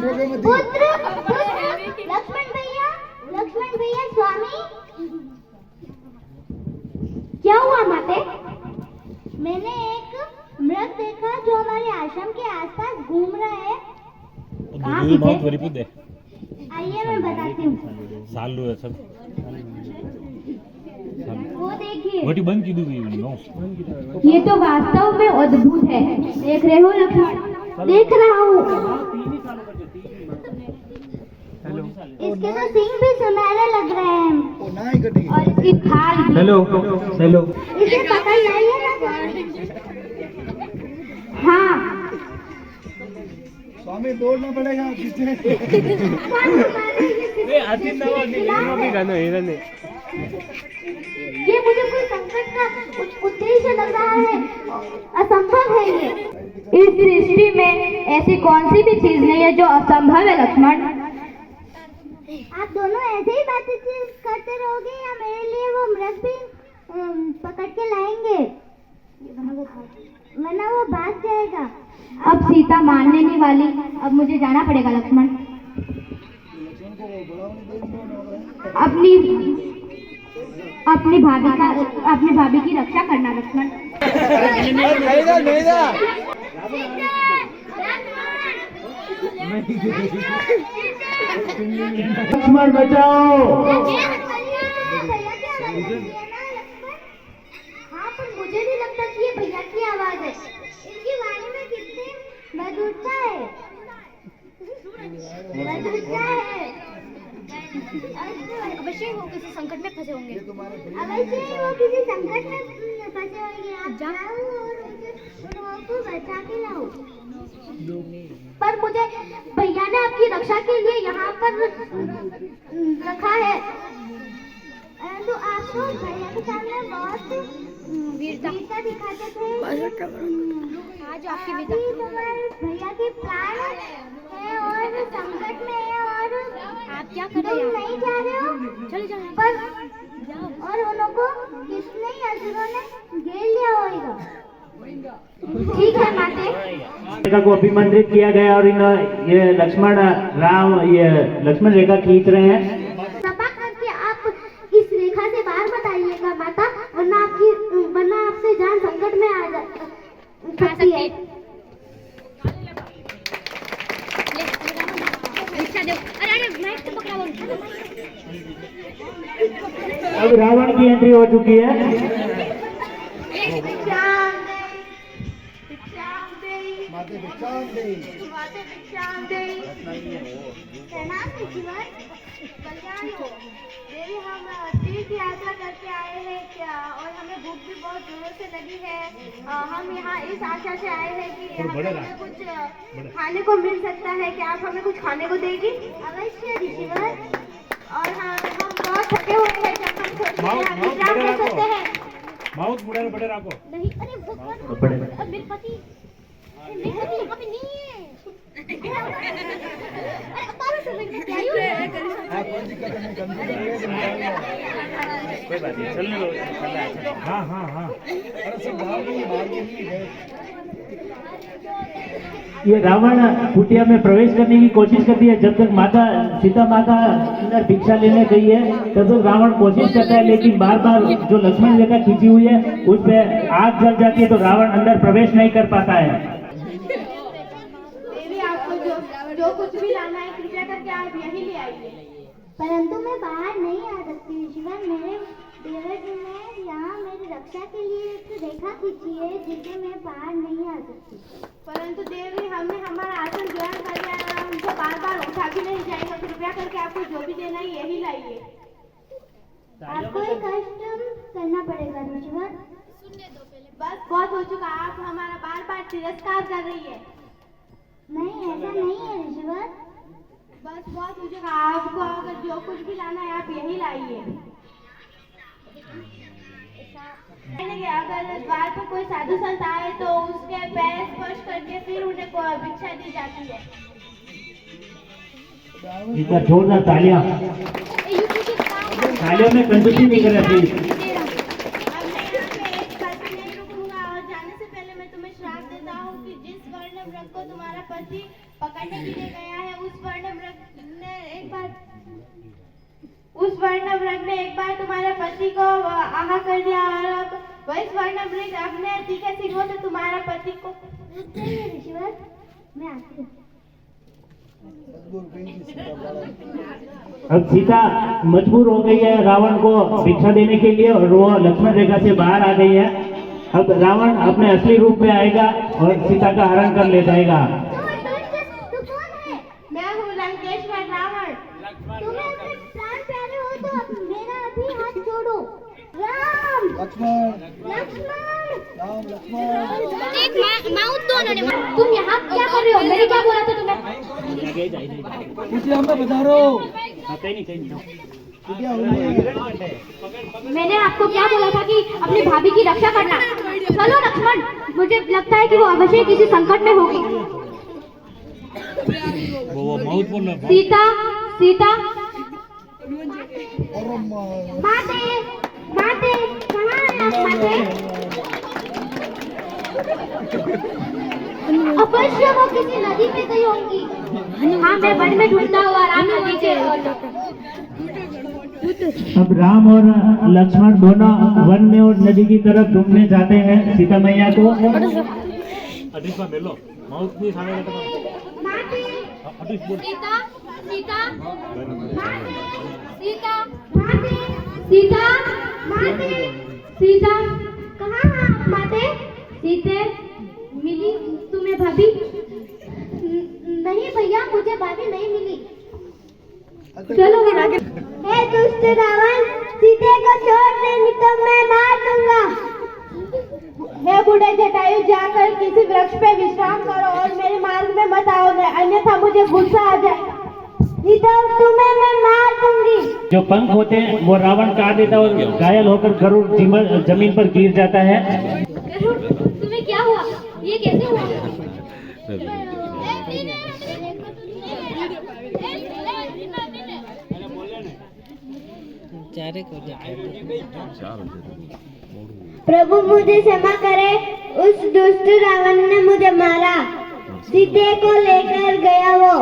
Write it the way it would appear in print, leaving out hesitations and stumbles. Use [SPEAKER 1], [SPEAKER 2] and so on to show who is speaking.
[SPEAKER 1] पुत्र लक्ष्मण भैया स्वामी। क्या हुआ माते? मैंने एक मृग देखा जो हमारे आश्रम के आसपास घूम रहा है। कहाँ पीछे? आइए मैं बताती हूँ।
[SPEAKER 2] सालू है सब।
[SPEAKER 1] वो देखिए,
[SPEAKER 2] गोटी बंद की दी हुई है।
[SPEAKER 1] ये तो वास्तव में अद्भुत है। देख रहे हो लक्ष्मण? देख रहा हूँ। इसके तो सिंग भी सुनहरे लग रहे हैं और इसकी खाल भी।
[SPEAKER 2] हेलो
[SPEAKER 1] इसे पकड़ लाइए ना। हाँ
[SPEAKER 3] स्वामी दौड़ना पड़ेगा पीछे।
[SPEAKER 1] ये मुझे कोई संकट का उद्देश्य लग रहा है। असंभव है ये। इस सृष्टि में ऐसी कौन सी भी चीज नहीं है जो असंभव है लक्ष्मण। आप दोनों ऐसे ही बातें करते रहोगे या मेरे लिए वो मृग भी पकड़ के लाएंगे? वरना वो भाग जाएगा। अब सीता मानने नहीं वाली। अब मुझे जाना पड़ेगा लक्ष्मण। अपनी भाभी की रक्षा करना लक्ष्मण।
[SPEAKER 3] लक्ष्मण बचाओ।
[SPEAKER 1] हाँ पर मुझे नहीं लगता कि ये भैया की आवाज है। इनकी वाणी में कितनी मधुरता है। अवश्य वो किसी संकट में फंसे होंगे। आप जाओ और उनको बचा के लाओ। पर मुझे भैया ने आपकी रक्षा के लिए यहाँ पर रखा है। तो आप तो भैया के सामने बहुत वीरता दिखाते थे। आज आपकी वीरता तुम्हारे भैया के प्राण है और संकट में है और आप क्या कर रहे हो? नहीं जा रहे हो? चले जाओ पर जाओ। और उनको कितने असुरों ने घेर लिया होगा। ठीक है माते।
[SPEAKER 4] रेखा को अभिमंत्रित किया गया और ये लक्ष्मण रेखा खींच रहे हैं।
[SPEAKER 1] सभा करके आप इस रेखा से बाहर मत आइएगा माता, वरना आपसे जान संकट में आ सकती है।
[SPEAKER 4] अब रावण की एंट्री हो चुकी है।
[SPEAKER 1] देवी हम तीर्थ यात्रा करके आए हैं क्या, और हमें भूख भी बहुत जोरों से लगी है। हम यहाँ इस आशा से आए हैं कि यहाँ पे हमें कुछ खाने को मिल सकता है। क्या आप हमें कुछ खाने को देगी? अवश्य ऋषिवर। और हम बहुत थके हुए हैं। जब हम विश्राम कर सकते हैं।
[SPEAKER 2] माउथ मुड़े बड़े रखो।
[SPEAKER 1] नहीं, अरे वो मेरे पति यहाँ पे नहीं है।
[SPEAKER 2] कोई बात नहीं, चलने दो। हाँ
[SPEAKER 4] ये रावण कुटिया में प्रवेश करने की कोशिश करती है। जब तक सीता माता अंदर भिक्षा लेने गई है तब तक रावण कोशिश करता है, लेकिन बार बार जो लक्ष्मण रेखा खींची हुई है उस पे आग जल जाती है तो रावण अंदर प्रवेश नहीं कर पाता है।
[SPEAKER 1] देवी आपको जो कुछ भी लाना है कृपया करके आप यहीं ले आइए। परंतु मैं बाहर नहीं आ सकती शिवन। मेरे देवर जी ने यहाँ मेरी रक्षा के लिए एक रेखा खींची है जिससे मैं बाहर नहीं आ सकती। परंतु देवी हमने हमारा आसन ग्रहण कर लिया है, हमको बार बार उठा भी नहीं जाएगा। कृपया करके आपको जो भी देना है यही लाइए। आपको एक कष्ट करना पड़ेगा ऋषिवर। बस बहुत हो चुका। आप हमारा बार बार तिरस्कार कर रही है। नहीं ऐसा नहीं है ऋषिवर। बस बहुत हो चुका। आपको अगर जो कुछ भी लाना है आप यही लाइए। अगर द्वार पर कोई साधु संत आए तो उसके पैर स्पर्श करके फिर उन्हें भिक्षा दी जाती है।
[SPEAKER 4] जोरदार तालियां में कंजूसी नहीं कर रहे।
[SPEAKER 1] श्राप देता हूँ कि जिस वर्ण वृक्ष को तुम्हारा पति पकड़ने के लिए गया है उस उस स्वर्णमृग ने एक बार तुम्हारे पति को आहा कर दिया और अब वही स्वर्णमृग अपने तीखे सिंगों से तुम्हारा पति को ऋषिवर मैं आती हूँ।
[SPEAKER 4] अब सीता मजबूर हो गई है रावण को भिक्षा देने के लिए और वो लक्ष्मण रेखा से बाहर आ गई है। अब रावण अपने असली रूप में आएगा और सीता का हरण कर ले जाएगा।
[SPEAKER 1] तू कौन है? मैं हूँ लंकेश्वर रावण। तुम्हें अपने प्राण प्यारे हो तो मेरा अभी हाथ छोड़ो। राम
[SPEAKER 3] लक्ष्मण
[SPEAKER 1] लक्ष्मण
[SPEAKER 3] राम लक्ष्मण
[SPEAKER 1] एक माउथ दोनों ने तुम यहाँ क्या कर रहे हो? मैंने क्या बोला था तुम्हें?
[SPEAKER 3] कुटिया में पधारो।
[SPEAKER 1] मैंने आपको क्या बोला था कि अपनी भाभी की रक्षा करना। चलो लक्ष्मण, मुझे लगता है कि वो अवश्य किसी संकट में होगी। सीता सीता माते माते कहाँ है आप माते? अवश्य वो किसी नदी पे गई होंगी। हाँ, मैं वन में ढूंढता हुआ राम नदी के।
[SPEAKER 4] अब राम और लक्ष्मण दोनों वन में और नदी की तरफ ढूंढने जाते हैं सीता मैया को।
[SPEAKER 1] सीता सीता सीता सीता सीता कहाँ है आप माते? सीते मिली तुम्हें भाभी? नहीं भैया, मुझे भाभी नहीं मिली। चलो हे दुष्ट रावण, सीते को छोड़ दे नहीं तो मैं मार दूंगा। हे बूढ़े जटायु, जाकर किसी वृक्ष पे विश्राम करो और मेरे मार्ग में मत आओ, अन्यथा मुझे गुस्सा आ जाए, नहीं तो तुम्हें मैं मार दूंगी।
[SPEAKER 4] जो पंख होते हैं वो रावण काट देता है और घायल होकर गरुड़ जमीन पर गिर जाता है।
[SPEAKER 1] गरुड़, तुम्हें क्या हुआ? ये कैसे हुआ? प्रभु मुझे क्षमा करे, उस दुष्ट रावण ने मुझे मारा। सीते को लेकर गया वो।